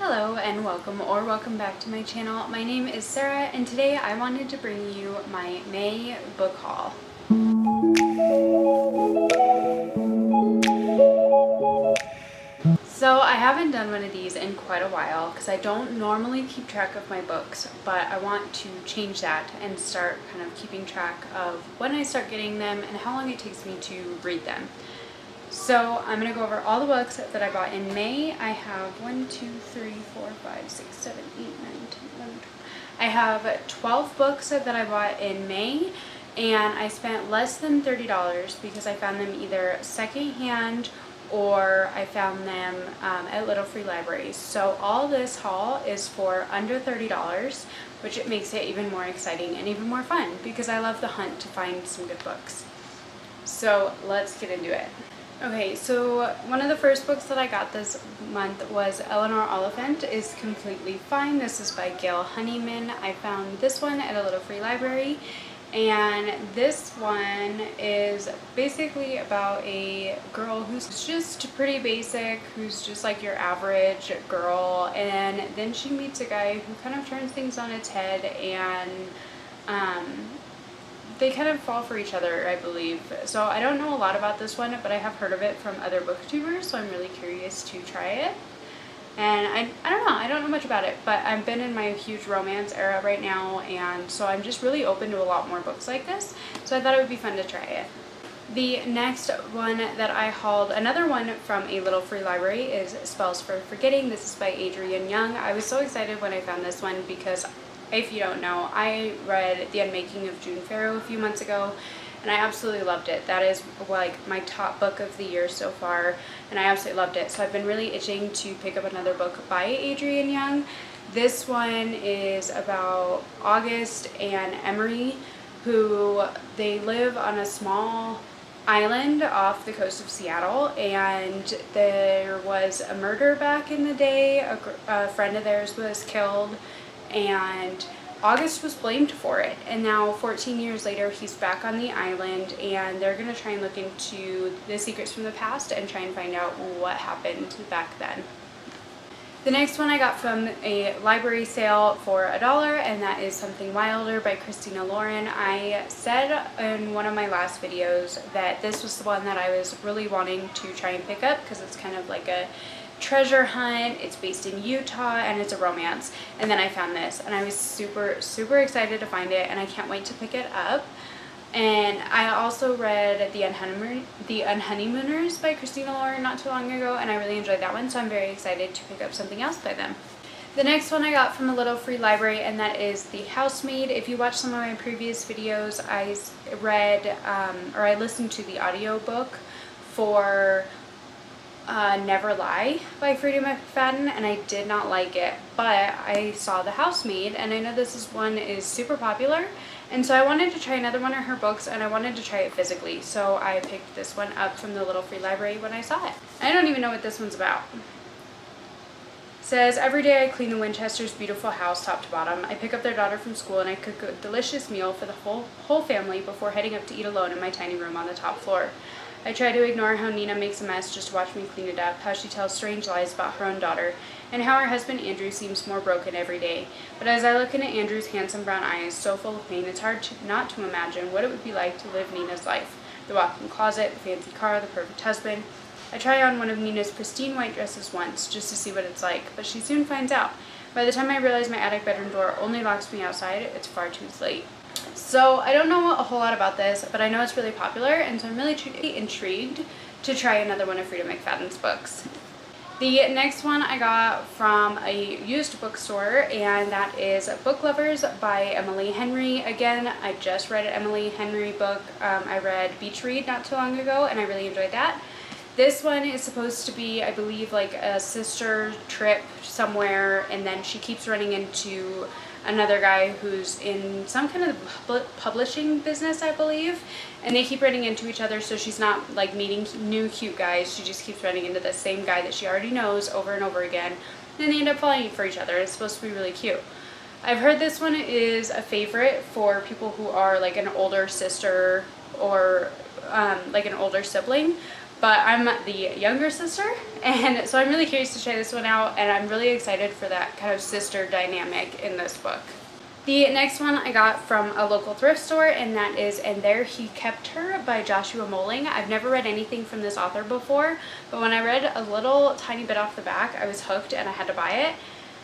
Hello and welcome back to my channel. My name is Sarah and today I wanted to bring you my May book haul. So I haven't done one of these in quite a while because I don't normally keep track of my books, but I want to change that and start kind of keeping track of when I start getting them and how long it takes me to read them. So I'm going to go over all the books that I bought in May. I have 1, 2, 3, 4, 5, 6, 7, 8, 9, 10, 11, 12. I have 12 books that I bought in May, and I spent less than $30 because I found them either secondhand or I found them at Little Free Libraries. So all this haul is for under $30, which it makes it even more exciting and even more fun because I love the hunt to find some good books. So let's get into it. Okay, so one of the first books that I got this month was Eleanor Oliphant is Completely Fine. This is by Gail Honeyman. I found this one at a Little Free Library, and this one is basically about a girl who's just pretty basic, who's just like your average girl, and then she meets a guy who kind of turns things on its head, and they kind of fall for each other, I believe. So I don't know a lot about this one, but I have heard of it from other booktubers, so I'm really curious to try it. And I don't know, I don't know much about it, but I've been in my huge romance era right now, and so I'm just really open to a lot more books like this, so I thought it would be fun to try it. The next one that I hauled, another one from a Little Free Library, is Spells for Forgetting. This is by Adrienne Young. I was so excited when I found this one because, if you don't know, I read The Unmaking of June Farrow a few months ago, and I absolutely loved it. That is like my top book of the year so far, and I absolutely loved it. So I've been really itching to pick up another book by Adrienne Young. This one is about August and Emery, who they live on a small island off the coast of Seattle, and there was a murder back in the day. A friend of theirs was killed, and August was blamed for it, and now 14 years later he's back on the island, and they're going to try and look into the secrets from the past and try and find out what happened back then. The next one I got from a library sale for $1, and that is Something Wilder by Christina Lauren. I said in one of my last videos that this was the one that I was really wanting to try and pick up because it's kind of like a treasure hunt. It's based in Utah and it's a romance, and then I found this and I was super excited to find it, and I can't wait to pick it up. And I also read The Unhoneymooners by Christina Lauren not too long ago, and I really enjoyed that one, so I'm very excited to pick up something else by them. The next one I got from a Little Free Library, and that is The Housemaid. If you watch some of my previous videos, I read or I listened to the audiobook for Never Lie by Freida McFadden, and I did not like it, but I saw The Housemaid, and I know this one is super popular, and so I wanted to try another one of her books, and I wanted to try it physically, so I picked this one up from the Little Free Library when I saw it. I don't even know what this one's about. It says, every day I clean the Winchesters' beautiful house top to bottom. I pick up their daughter from school and I cook a delicious meal for the whole family before heading up to eat alone in my tiny room on the top floor. I try to ignore how Nina makes a mess just to watch me clean it up, how she tells strange lies about her own daughter, and how her husband Andrew seems more broken every day. But as I look into Andrew's handsome brown eyes, so full of pain, it's hard not to imagine what it would be like to live Nina's life. The walk-in closet, the fancy car, the perfect husband. I try on one of Nina's pristine white dresses once, just to see what it's like, but she soon finds out. By the time I realize my attic bedroom door only locks me outside, it's far too late. So I don't know a whole lot about this, but I know it's really popular, and so I'm really intrigued to try another one of Freida McFadden's books. The next one I got from a used bookstore, and that is Book Lovers by Emily Henry. Again, I just read an Emily Henry book. I read Beach Read not too long ago, and I really enjoyed that. This one is supposed to be, I believe, like a sister trip somewhere, and then she keeps running into another guy who's in some kind of publishing business, I believe, and they keep running into each other, so she's not like meeting new cute guys, she just keeps running into the same guy that she already knows over and over again, and they end up falling for each other. It's supposed to be really cute. I've heard this one is a favorite for people who are like an older sister or like an older sibling, but I'm the younger sister, and so I'm really curious to try this one out, and I'm really excited for that kind of sister dynamic in this book. The next one I got from a local thrift store, and that is And There He Kept Her by Joshua Moling. I've never read anything from this author before, but when I read a little tiny bit off the back, I was hooked and I had to buy it.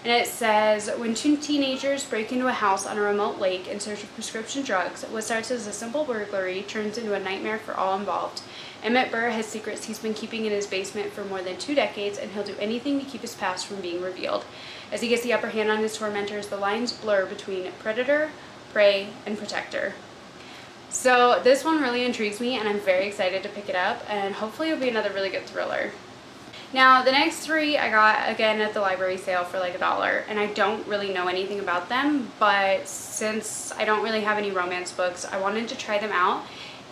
And it says, when two teenagers break into a house on a remote lake in search of prescription drugs, what starts as a simple burglary turns into a nightmare for all involved. Emmett Burr has secrets he's been keeping in his basement for more than 2 decades, and he'll do anything to keep his past from being revealed. As he gets the upper hand on his tormentors, the lines blur between predator, prey, and protector. So this one really intrigues me, and I'm very excited to pick it up, and hopefully it'll be another really good thriller. Now, the next 3 I got, again, at the library sale for like $1, and I don't really know anything about them, but since I don't really have any romance books, I wanted to try them out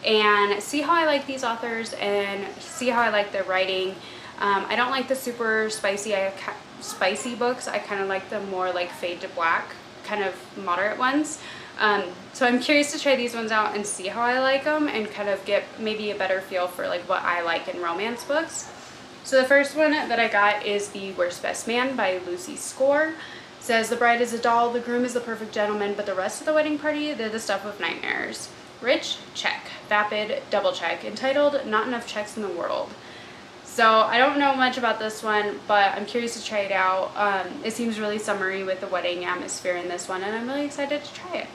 and see how I like these authors and see how I like their writing. I don't like the super spicy books. I kind of like the more like fade to black, kind of moderate ones. So I'm curious to try these ones out and see how I like them and kind of get maybe a better feel for like what I like in romance books. So the first one that I got is The Worst Best Man by Lucy Score. It says, the bride is a doll, the groom is the perfect gentleman, but the rest of the wedding party, they're the stuff of nightmares. Rich? Check. Vapid? Double check. Entitled, Not Enough Checks in the World. So I don't know much about this one, but I'm curious to try it out. It seems really summery with the wedding atmosphere in this one, and I'm really excited to try it.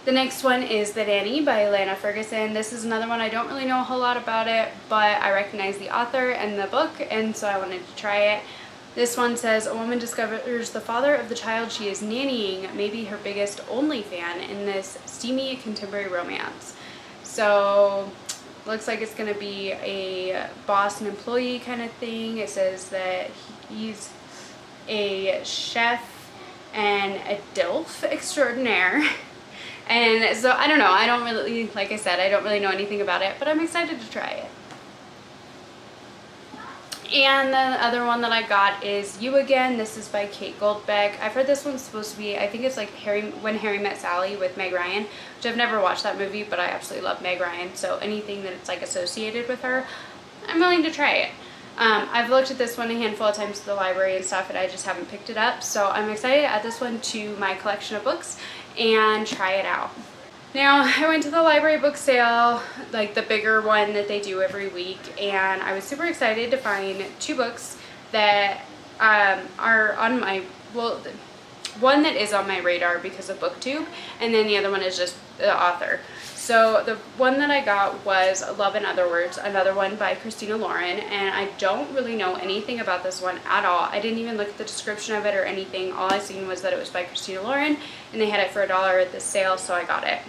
The next one is The Nanny by Lana Ferguson. This is another one I don't really know a whole lot about it, but I recognize the author and the book, and so I wanted to try it. This one says, a woman discovers the father of the child she is nannying may be her biggest only fan in this steamy contemporary romance. So looks like it's going to be a boss and employee kind of thing. It says that he's a chef and a DILF extraordinaire. And so I don't know, I don't really, like I said, I don't really know anything about it, but I'm excited to try it. And the other one that I got is You Again. This is by Kate Goldbeck. I've heard this one's supposed to be, I think it's like When Harry Met Sally with Meg Ryan, which I've never watched that movie, but I absolutely love Meg Ryan, so anything that it's like associated with her, I'm willing to try it. I've looked at this one a handful of times at the library and stuff, and I just haven't picked it up, so I'm excited to add this one to my collection of books and try it out. Now, I went to the library book sale, like the bigger one that they do every week, and I was super excited to find 2 books that are on my, well, one that is on my radar because of BookTube, and then the other one is just the author. So the one that I got was Love in Other Words, another one by Christina Lauren, and I don't really know anything about this one at all. I didn't even look at the description of it or anything. All I seen was that it was by Christina Lauren, and they had it for $1 at the sale, so I got it.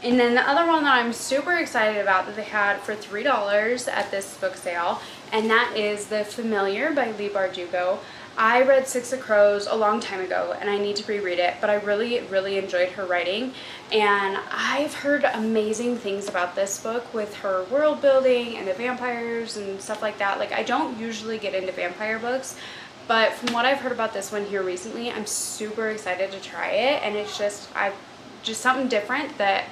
And then the other one that I'm super excited about that they had for $3 at this book sale, and that is The Familiar by Leigh Bardugo. I read Six of Crows a long time ago, and I need to reread it, but I really, really enjoyed her writing, and I've heard amazing things about this book with her world building and the vampires and stuff like that. Like, I don't usually get into vampire books, but from what I've heard about this one here recently, I'm super excited to try it, and it's just something different that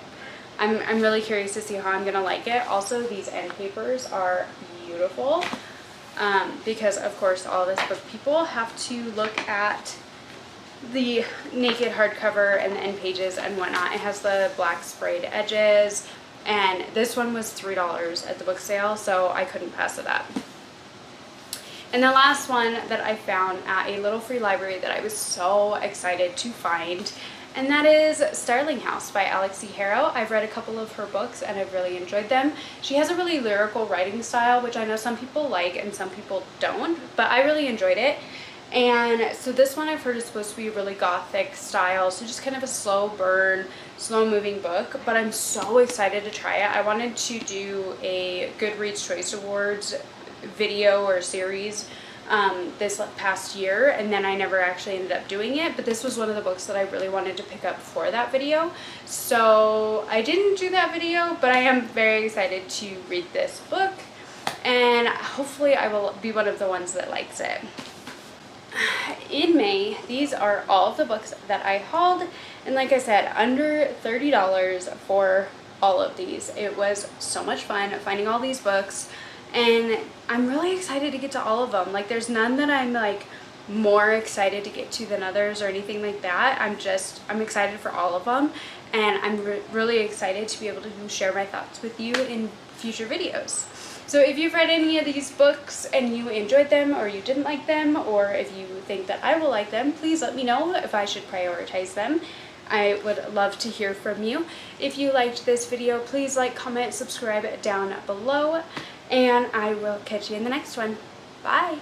I'm really curious to see how I'm gonna like it. Also, these end papers are beautiful. Because of course all this book people have to look at the naked hardcover and the end pages and whatnot. It has the black sprayed edges, and this one was $3 at the book sale, so I couldn't pass it up. And the last one that I found at a little free library that I was so excited to find, and that is Starling House by Alex C. Harrow. I've read a couple of her books and I've really enjoyed them. She has a really lyrical writing style, which I know some people like and some people don't, but I really enjoyed it. And so this one I've heard is supposed to be really gothic style, so just kind of a slow burn, slow moving book, but I'm so excited to try it. I wanted to do a Goodreads Choice Awards video or series this past year, and then I never actually ended up doing it, but this was one of the books that I really wanted to pick up for that video, so I didn't do that video, but I am very excited to read this book, and hopefully I will be one of the ones that likes it. In May, these are all of the books that I hauled, and like I said, under $30 for all of these. It was so much fun finding all these books, and I'm really excited to get to all of them. Like, there's none that I'm like more excited to get to than others or anything like that. I'm excited for all of them, and I'm really excited to be able to share my thoughts with you in future videos. So if you've read any of these books and you enjoyed them, or you didn't like them, or if you think that I will like them, please let me know if I should prioritize them. I would love to hear from you. If you liked this video, please like, comment, subscribe down below, and I will catch you in the next one. Bye!